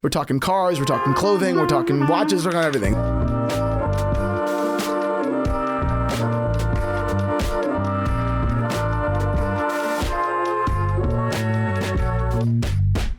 We're talking cars, we're talking clothing, we're talking watches, we're talking everything.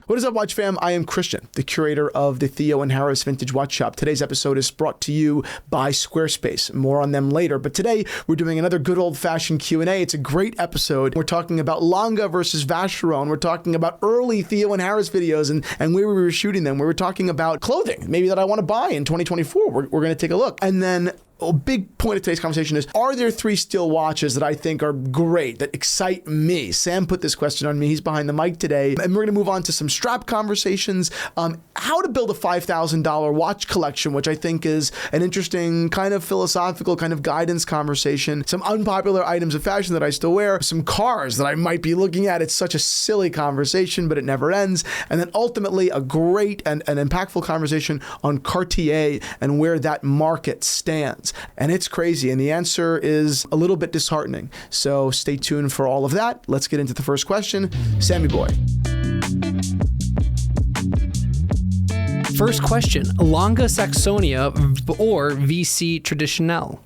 What is up, Watch Fam? I am Christian, the curator of the Theo and Harris Vintage Watch Shop. Today's episode is brought to you by Squarespace. More on them later. But today, we're doing another good old-fashioned Q&A. It's a great episode. We're talking about Longa versus Vashon. We're talking about early Theo and Harris videos and where we were shooting them. We were talking about clothing, maybe that I want to buy in 2024. We're going to take a look. And then a big point of today's conversation is, are there three steel watches that I think are great, that excite me? Sam put this question on me. He's behind the mic today. And we're going to move on to some strap conversations, how to build a $5,000 watch collection, which I think is an interesting kind of philosophical kind of guidance conversation. Some unpopular items of fashion that I still wear, some cars that I might be looking at. It's such a silly conversation, but it never ends. And then ultimately a great and an impactful conversation on Cartier and where that market stands. And it's crazy. And the answer is a little bit disheartening. So stay tuned for all of that. Let's get into the first question. Sammy boy. First question, Longa Saxonia or VC Traditionelle?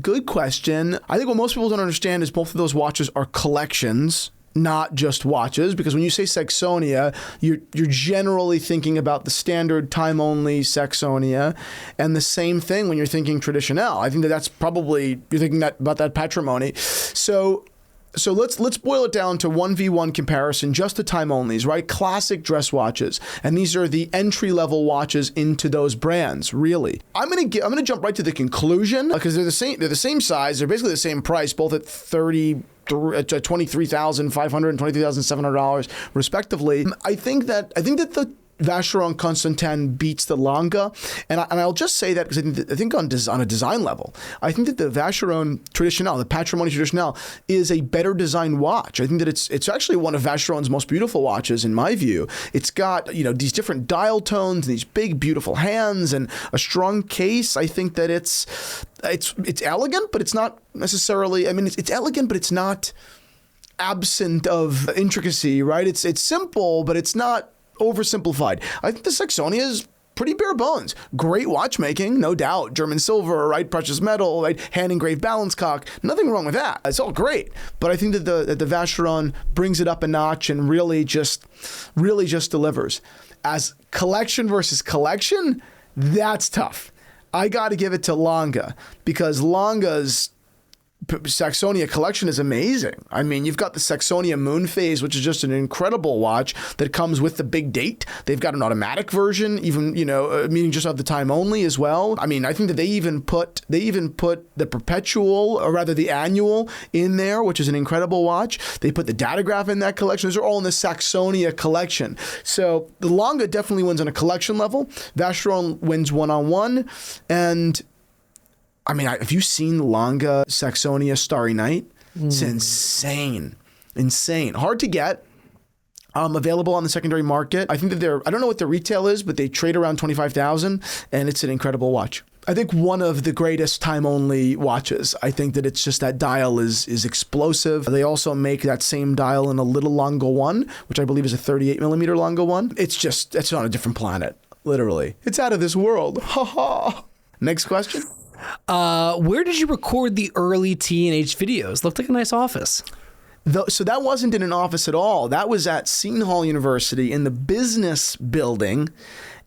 Good question. I think what most people don't understand is both of those watches are collections, not just watches, because when you say Saxonia, you're generally thinking about the standard time-only Saxonia, and the same thing when you're thinking Traditionelle. I think that's probably, you're thinking about that patrimony. So let's boil it down to 1v1 comparison, just the time-onlys, right? Classic dress watches, and these are the entry-level watches into those brands, really. I'm gonna jump right to the conclusion, because they're the same size, they're basically the same price, both at $23,500 and $23,700 respectively. I think that the Vashon Constantin beats the Longa, and I'll just say that because I think on a design level, I think that the Vashon Traditionelle, the Patrimony Traditionelle, is a better designed watch. I think that it's actually one of Vashon's most beautiful watches in my view. It's got these different dial tones, and these big beautiful hands, and a strong case. I think that it's elegant, but it's not necessarily. I mean, it's elegant, but it's not absent of intricacy, right? It's simple, but it's not oversimplified. I think the Saxonia is pretty bare bones. Great watchmaking, no doubt. German silver, right? Precious metal, right? Hand engraved balance cock. Nothing wrong with that. It's all great. But I think that the Vashon brings it up a notch and really just delivers. As collection versus collection, that's tough. I got to give it to Longa, because Longa's Saxonia collection is amazing. I mean, you've got the Saxonia Moon Phase, which is just an incredible watch that comes with the big date. They've got an automatic version, even, meaning just of the time only as well. I mean, I think that they even put the perpetual, or rather the annual, in there, which is an incredible watch. They put the datograph in that collection. Those are all in the Saxonia collection. So the Longa definitely wins on a collection level. Vashon wins one-on-one. And I mean, have you seen Longa Saxonia Starry Night? It's insane. Hard to get. Available on the secondary market. I think that I don't know what the retail is, but they trade around $25,000, and it's an incredible watch. I think one of the greatest time-only watches. I think that it's just that dial is explosive. They also make that same dial in a little Longa 1, which I believe is a 38 millimeter Longa 1. It's on a different planet, literally. It's out of this world. Ha ha. Next question. Where did you record the early T&H videos? Looked like a nice office. So that wasn't in an office at all. That was at Seton Hall University in the business building.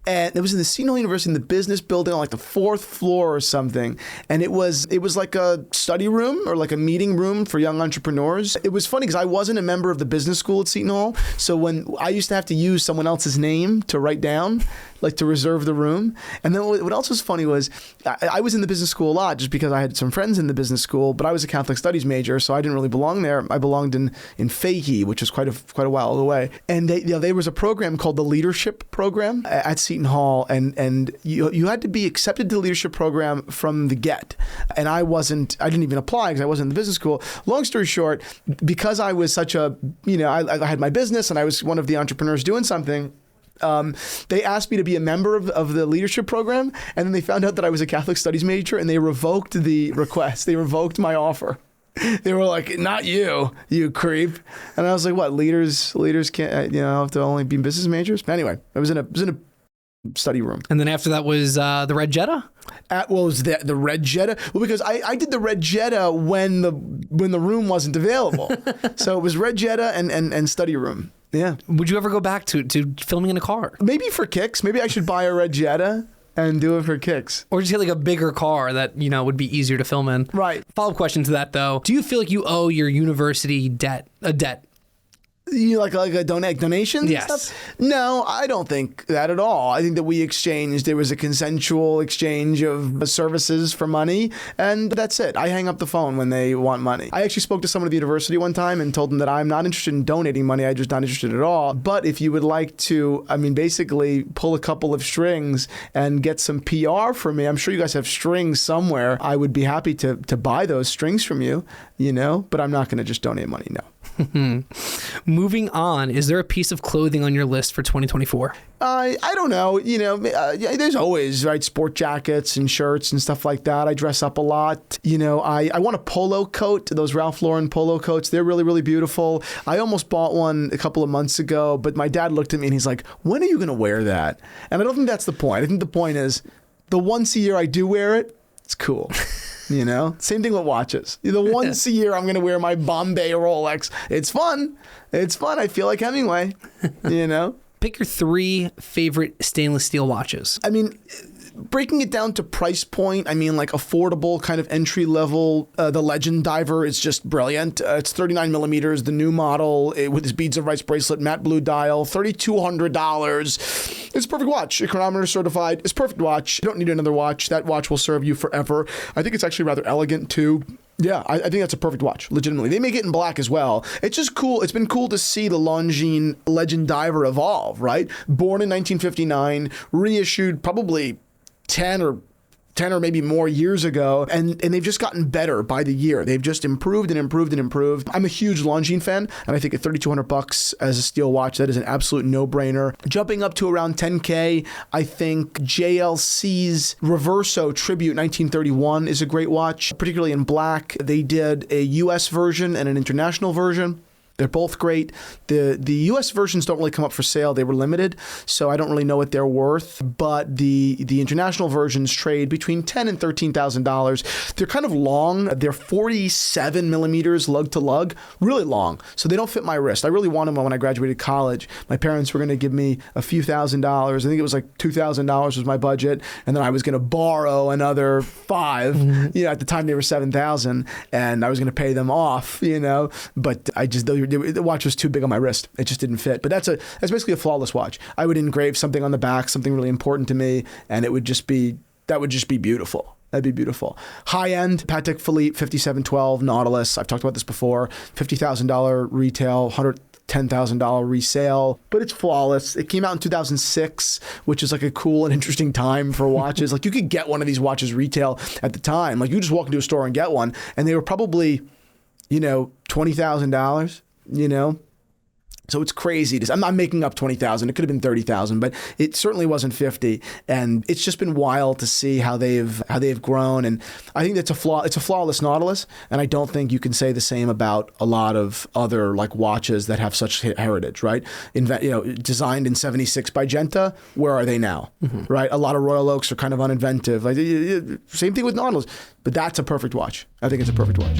And it was in the Seton Hall University in the business building on like the 4th floor or something. And it was like a study room or like a meeting room for young entrepreneurs. It was funny because I wasn't a member of the business school at Seton Hall. So when I used to have to use someone else's name to write down, like to reserve the room. And then what else was funny was I was in the business school a lot just because I had some friends in the business school, but I was a Catholic studies major, so I didn't really belong there. I belonged in Fahey, which is quite a while away. And there was a program called the Leadership Program at Seton Hall, and you had to be accepted to the leadership program from the get. And I didn't even apply because I wasn't in the business school. Long story short, because I was such a, I had my business and I was one of the entrepreneurs doing something, they asked me to be a member of the leadership program, and then they found out that I was a Catholic studies major, and they revoked the request. They revoked my offer. They were like, "Not you, you creep." And I was like, "What? Leaders can't, have to only be business majors?" Anyway, I was in a study room. And then after that was the Red Jetta? Well, was the Red Jetta? Well, because I did the Red Jetta when the room wasn't available. So it was Red Jetta and study room. Yeah. Would you ever go back to filming in a car? Maybe for kicks. Maybe I should buy a Red Jetta and do it for kicks. Or just get like a bigger car that, would be easier to film in. Right. Follow-up question to that, though. Do you feel like you owe your university a debt? You like a donations Yes. and stuff? No, I don't think that at all. I think that there was a consensual exchange of services for money, and that's it. I hang up the phone when they want money. I actually spoke to someone at the university one time and told them that I'm not interested in donating money. I'm just not interested at all. But if you would like to, basically pull a couple of strings and get some PR for me, I'm sure you guys have strings somewhere. I would be happy to buy those strings from you, but I'm not going to just donate money, no. Moving on, is there a piece of clothing on your list for 2024? I don't know. There's always, right, sport jackets and shirts and stuff like that. I dress up a lot. I want a polo coat, those Ralph Lauren polo coats. They're really, really beautiful. I almost bought one a couple of months ago, but my dad looked at me and he's like, when are you going to wear that? And I don't think that's the point. I think the point is the once a year I do wear it, it's cool. Same thing with watches. The once a year I'm going to wear my Bombay Rolex. It's fun. I feel like Hemingway, Pick your 3 favorite stainless steel watches. Breaking it down to price point, like affordable kind of entry level. The Legend Diver is just brilliant. It's 39 millimeters, the new model with its beads of rice bracelet, matte blue dial, $3,200. It's a perfect watch. Chronometer certified. It's a perfect watch. You don't need another watch. That watch will serve you forever. I think it's actually rather elegant too. Yeah, I think that's a perfect watch, legitimately. They make it in black as well. It's just cool. It's been cool to see the Longines Legend Diver evolve, right? Born in 1959, reissued probably 10 or maybe more years ago, and they've just gotten better by the year. They've just improved and improved and improved. I'm a huge Longines fan, and I think at $3,200 as a steel watch, that is an absolute no-brainer. Jumping up to around $10K, I think JLC's Reverso Tribute 1931 is a great watch, particularly in black. They did a US version and an international version. They're both great. The U.S. versions don't really come up for sale. They were limited, so I don't really know what they're worth. But the international versions trade between $10,000 and $13,000. They're kind of long. They're 47 millimeters lug to lug, really long. So they don't fit my wrist. I really wanted them when I graduated college. My parents were going to give me a few $1,000s. I think it was like $2,000 was my budget, and then I was going to borrow another $5,000. Mm-hmm. At the time they were $7,000, and I was going to pay them off. But the watch was too big on my wrist. It just didn't fit. But that's basically a flawless watch. I would engrave something on the back, something really important to me, and that would just be beautiful. That'd be beautiful. High end, Patek Philippe 5712 Nautilus. I've talked about this before. $50,000 retail, $110,000 resale, but it's flawless. It came out in 2006, which is like a cool and interesting time for watches. Like you could get one of these watches retail at the time. Like you just walk into a store and get one, and they were probably, $20,000. So it's crazy. I'm not making up 20,000. It could have been 30,000, but it certainly wasn't 50. And it's just been wild to see how they've grown. And I think it's a flawless Nautilus. And I don't think you can say the same about a lot of other like watches that have such heritage, right? Designed in '76 by Genta. Where are they now? Mm-hmm. Right? A lot of Royal Oaks are kind of uninventive. Like same thing with Nautilus, but that's a perfect watch. I think it's a perfect watch.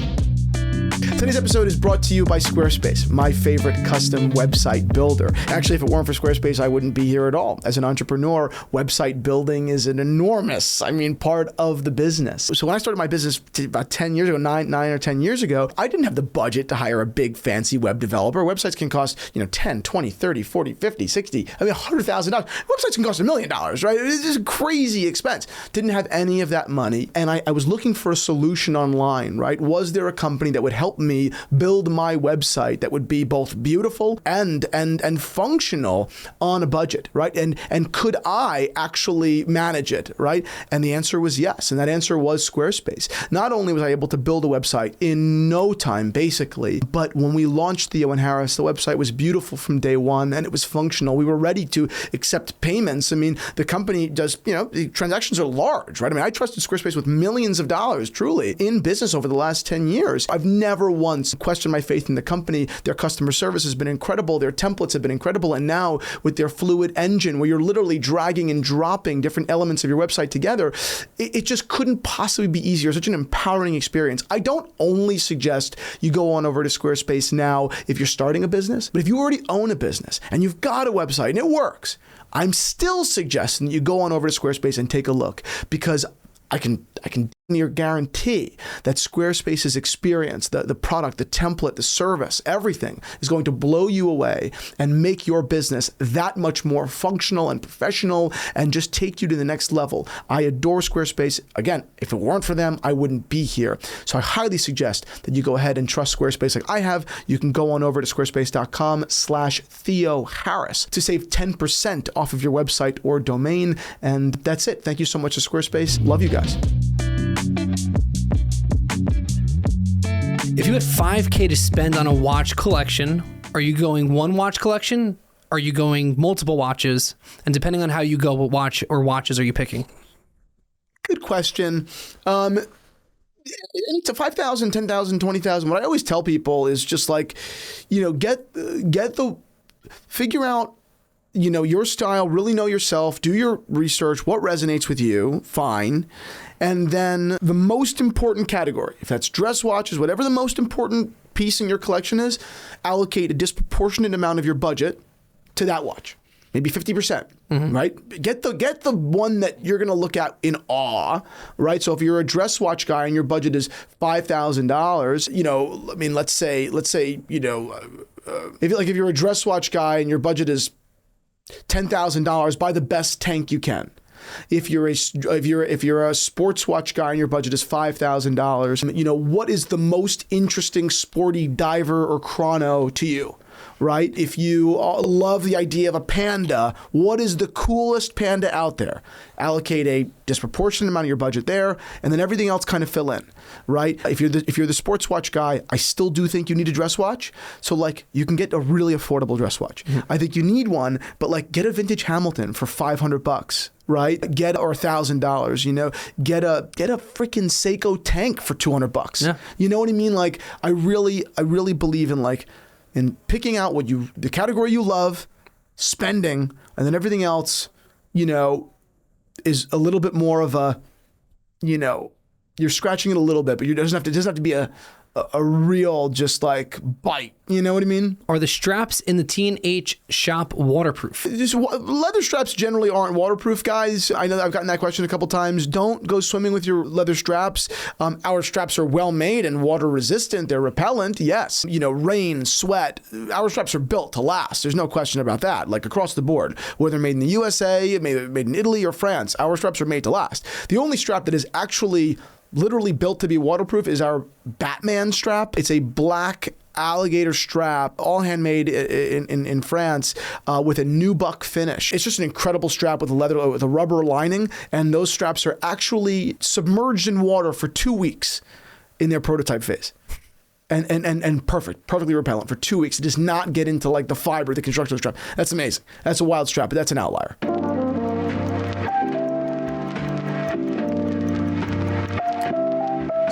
Today's episode is brought to you by Squarespace, my favorite custom website builder. Actually, if it weren't for Squarespace, I wouldn't be here at all. As an entrepreneur, website building is an enormous, part of the business. So when I started my business about 10 years ago, 9 or 10 years ago, I didn't have the budget to hire a big fancy web developer. Websites can cost, 10, 20, 30, 40, 50, 60, $100,000. Websites can cost $1 million, right? It's just crazy expense. Didn't have any of that money. And I was looking for a solution online, right? Was there a company that would help me build my website that would be both beautiful and functional on a budget, right? And could I actually manage it, right? And the answer was yes. And that answer was Squarespace. Not only was I able to build a website in no time, basically, but when we launched Theo and Harris, the website was beautiful from day one and it was functional. We were ready to accept payments. The company does, the transactions are large, right? I trusted Squarespace with millions of dollars, truly, in business over the last 10 years. I've never once questioned my faith in the company. Their customer service has been incredible. Their templates have been incredible. And now with their fluid engine, where you're literally dragging and dropping different elements of your website together, it just couldn't possibly be easier. Such an empowering experience. I don't only suggest you go on over to Squarespace now if you're starting a business, but if you already own a business and you've got a website and it works, I'm still suggesting that you go on over to Squarespace and take a look, because I can near guarantee that Squarespace's experience, the product, the template, the service, everything is going to blow you away and make your business that much more functional and professional and just take you to the next level. I adore Squarespace. Again, if it weren't for them, I wouldn't be here. So I highly suggest that you go ahead and trust Squarespace like I have. You can go on over to squarespace.com/Theo Harris to save 10% off of your website or domain. And that's it. Thank you so much to Squarespace. Love you guys. If you had $5K to spend on a watch collection, are you going one watch collection? Are you going multiple watches? And depending on how you go, what watch or watches are you picking? Good question. It's a 5,000, 10,000, 20,000. What I always tell people is just like, figure out, your style, really know yourself, do your research, what resonates with you, fine. And then the most important category, if that's dress watches, whatever the most important piece in your collection is, allocate a disproportionate amount of your budget to that watch. Maybe 50%, right? Get the one that you're going to look at in awe, right? So if you're a dress watch guy and your budget is $5,000, let's say, if you're a dress watch guy and your budget is $10,000, buy the best tank you can. If you're a sports watch guy and your budget is $5,000, what is the most interesting sporty diver or chrono to you? Right? If you love the idea of a panda, what is the coolest panda out there? Allocate a disproportionate amount of your budget there, and then everything else kind of fill in, right? If you're the sports watch guy, I still do think you need a dress watch. So you can get a really affordable dress watch. I think you need one, but get a vintage Hamilton for $500. Right? Or $1,000, get a freaking Seiko tank for $200. Yeah. You know what I mean? I really believe in picking out the category you love, spending, and then everything else, is a little bit more of a, you're scratching it a little bit, but it doesn't have to be a real bite. You know what I mean? Are the straps in the T&H shop waterproof? Leather straps generally aren't waterproof, guys. I know I've gotten that question a couple times. Don't go swimming with your leather straps. Our straps are well made and water resistant. They're repellent. Yes. Rain, sweat. Our straps are built to last. There's no question about that. Across the board, whether made in the USA, made in Italy or France, our straps are made to last. The only strap that is actually literally built to be waterproof is our Batman strap. It's a black alligator strap, all handmade in France, with a nubuck finish. It's just an incredible strap with a rubber lining, and those straps are actually submerged in water for 2 weeks in their prototype phase. And perfectly repellent for 2 weeks. It does not get into the fiber, the construction of the strap. That's amazing. That's a wild strap, but that's an outlier.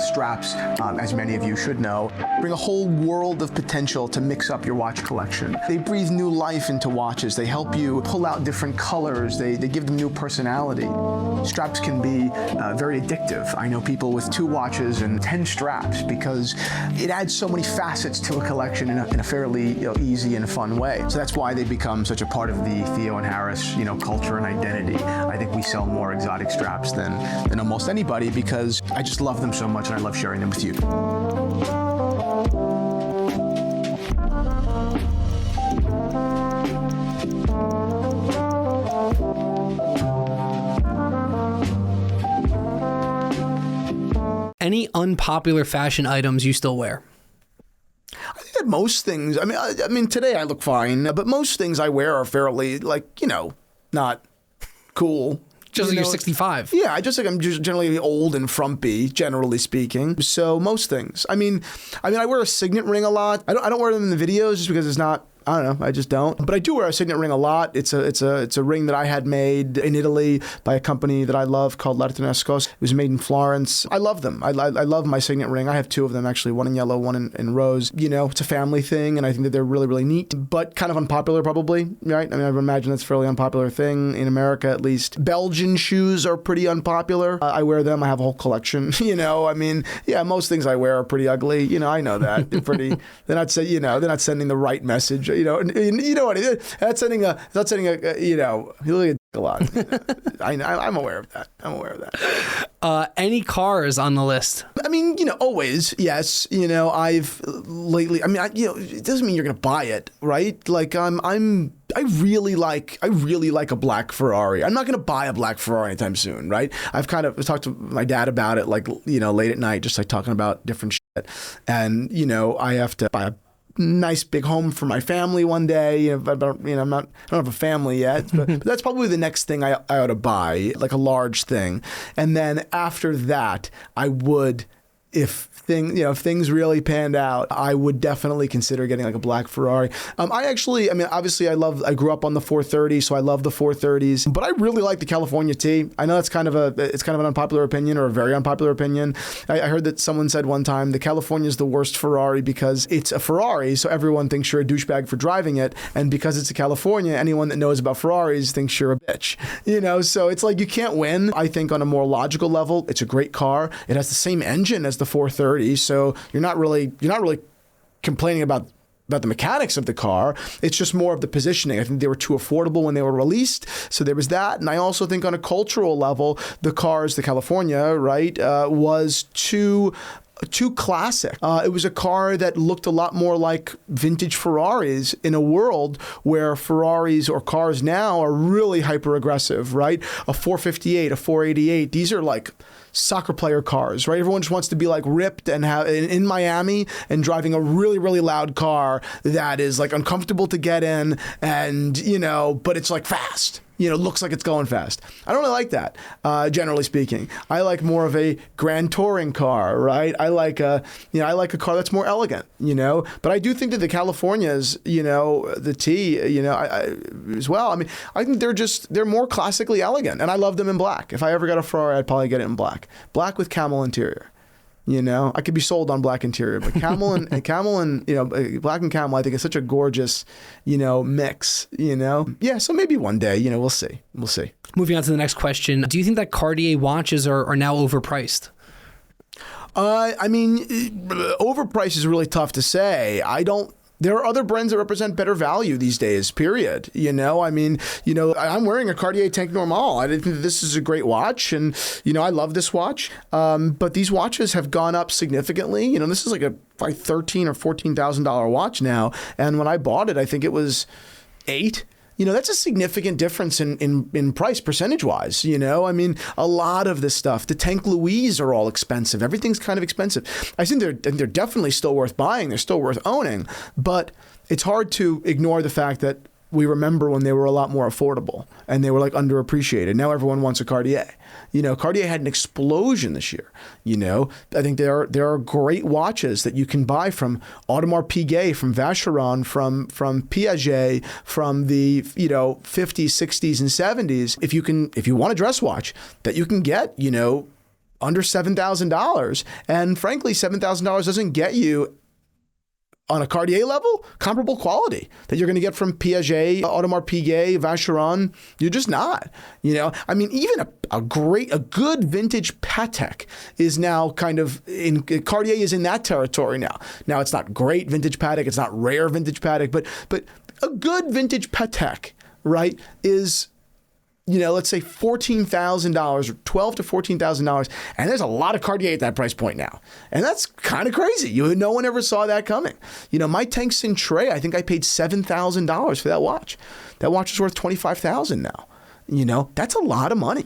Straps, as many of you should know, bring a whole world of potential to mix up your watch collection. They breathe new life into watches. They help you pull out different colors. They give them new personality. Straps can be very addictive. I know people with 2 watches and 10 straps because it adds so many facets to a collection in a fairly easy and fun way. So that's why they become such a part of the Theo and Harris culture and identity. I think we sell more exotic straps than almost anybody because I just love them so much and I love sharing them with you. Any unpopular fashion items you still wear? I think that most things, I mean, today I look fine, but most things I wear are fairly, not cool. Just you're 65. Yeah, I'm just generally old and frumpy, generally speaking. So most things. I mean, I wear a signet ring a lot. I don't wear them in the videos just because I don't know. I just don't. But I do wear a signet ring a lot. It's a ring that I had made in Italy by a company that I love called L'Artenescos. It was made in Florence. I love them. I love my signet ring. I have two of them, actually, one in yellow, one in rose. It's a family thing, and I think that they're really, really neat, but kind of unpopular probably, right? I mean, I would imagine that's a fairly unpopular thing in America, at least. Belgian shoes are pretty unpopular. I wear them. I have a whole collection, I mean, yeah, most things I wear are pretty ugly. I know that. They're not sending the right message. You know what? That's sending a. You look at a lot. I'm aware of that. Any cars on the list? I mean, always, yes. I've lately. I mean, it doesn't mean you're going to buy it, right? Like I really like a black Ferrari. I'm not going to buy a black Ferrari anytime soon, right? I've kind of talked to my dad about it, like, late at night, just like talking about different shit. And, I have to buy a nice big home for my family one day. I don't have a family yet, but that's probably the next thing I ought to buy, like a large thing. And then after that, I would, if things really panned out, I would definitely consider getting like a black Ferrari. Obviously I grew up on the 430, so I love the 430s, but I really like the California T. I know it's kind of an unpopular opinion, or a very unpopular opinion. I heard that someone said one time the California is the worst Ferrari because it's a Ferrari, so everyone thinks you're a douchebag for driving it, and because it's a California, anyone that knows about Ferraris thinks you're a bitch. So it's like you can't win. I think on a more logical level, it's a great car. It has the same engine as the 430. So you're not really complaining about the mechanics of the car. It's just more of the positioning. I think they were too affordable when they were released. So there was that. And I also think on a cultural level, the California, right, was too classic. It was a car that looked a lot more like vintage Ferraris in a world where Ferraris or cars now are really hyper aggressive, right? A 458, a 488, these are like soccer player cars, right? Everyone just wants to be like ripped and have in Miami and driving a really, really loud car that is like uncomfortable to get in, and but it's like fast. Looks like it's going fast. I don't really like that, generally speaking. I like more of a grand touring car, right? I like a car that's more elegant, But I do think that the Californias, the T, as well. I mean, I think they're more classically elegant, and I love them in black. If I ever got a Ferrari, I'd probably get it in black with camel interior. I could be sold on black interior, but camel and black and camel, I think is such a gorgeous, mix, Yeah, so maybe one day, we'll see. Moving on to the next question. Do you think that Cartier watches are now overpriced? Overpriced is really tough to say. There are other brands that represent better value these days, period. I'm wearing a Cartier Tank Normal. I think this is a great watch, and, I love this watch. But these watches have gone up significantly. This is like a $13,000 or $14,000 watch now. And when I bought it, I think it was $8,000. That's a significant difference in price percentage-wise, I mean, a lot of this stuff, the Tank Louise are all expensive. Everything's kind of expensive. I think they're definitely still worth buying. They're still worth owning. But it's hard to ignore the fact that we remember when they were a lot more affordable and they were like underappreciated. Now everyone wants a Cartier. Cartier had an explosion this year. I think there are great watches that you can buy from Audemars Piguet, from Vacheron, from Piaget, from the 50s, 60s, and 70s. If you want a dress watch that you can get, under $7,000, and frankly, $7,000 doesn't get you on a Cartier level, comparable quality that you're going to get from Piaget, Audemars Piguet, Vacheron. You're just not, I mean, even a good vintage Patek is now Cartier is in that territory now. Now it's not great vintage Patek, it's not rare vintage Patek, but a good vintage Patek, right, is, let's say $14,000 or $12,000 to $14,000. And there's a lot of Cartier at that price point now. And that's kind of crazy. No one ever saw that coming. My Tank Cintre, I think I paid $7,000 for that watch. That watch is worth $25,000 now. That's a lot of money.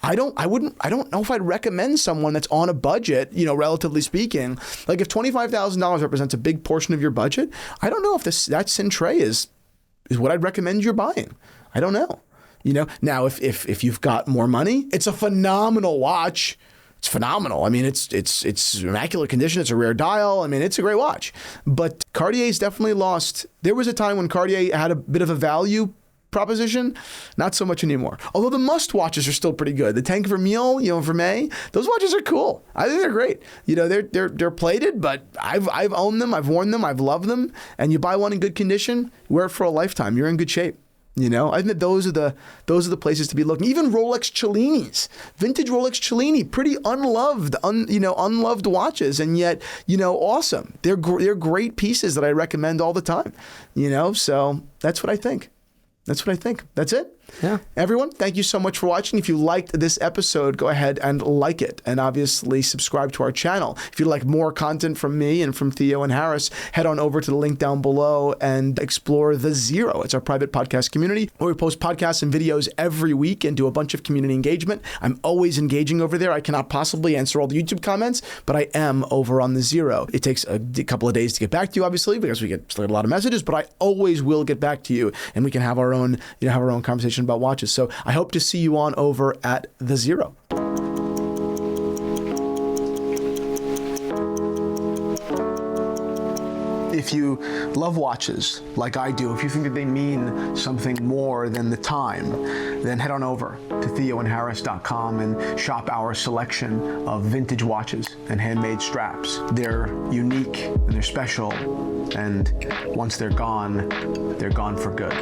I don't know if I'd recommend someone that's on a budget, relatively speaking. Like if $25,000 represents a big portion of your budget, I don't know if that Cintre is what I'd recommend you're buying. I don't know. Now if you've got more money, it's a phenomenal watch. It's phenomenal. I mean, it's immaculate condition. It's a rare dial. I mean, it's a great watch. But Cartier's definitely lost. There was a time when Cartier had a bit of a value proposition, not so much anymore. Although the must watches are still pretty good. The Tank Vermeil, Vermeil, those watches are cool. I think they're great. They're plated, but I've owned them, I've worn them, I've loved them. And you buy one in good condition, wear it for a lifetime. You're in good shape. I think that those are the places to be looking. Even Rolex Cellinis, vintage Rolex Cellini, pretty unloved, unloved watches, and yet awesome. They're great pieces that I recommend all the time. So that's what I think. That's it. Yeah. Everyone, thank you so much for watching. If you liked this episode, go ahead and like it, and obviously subscribe to our channel. If you'd like more content from me and from Theo and Harris, head on over to the link down below and explore The Zero. It's our private podcast community where we post podcasts and videos every week and do a bunch of community engagement. I'm always engaging over there. I cannot possibly answer all the YouTube comments, but I am over on The Zero. It takes a couple of days to get back to you, obviously, because we get a lot of messages, but I always will get back to you, and we can have our own conversation about watches. So I hope to see you on over at The Zero. If you love watches like I do, if you think that they mean something more than the time, then head on over to theoandharris.com and shop our selection of vintage watches and handmade straps. They're unique and they're special, and once they're gone for good.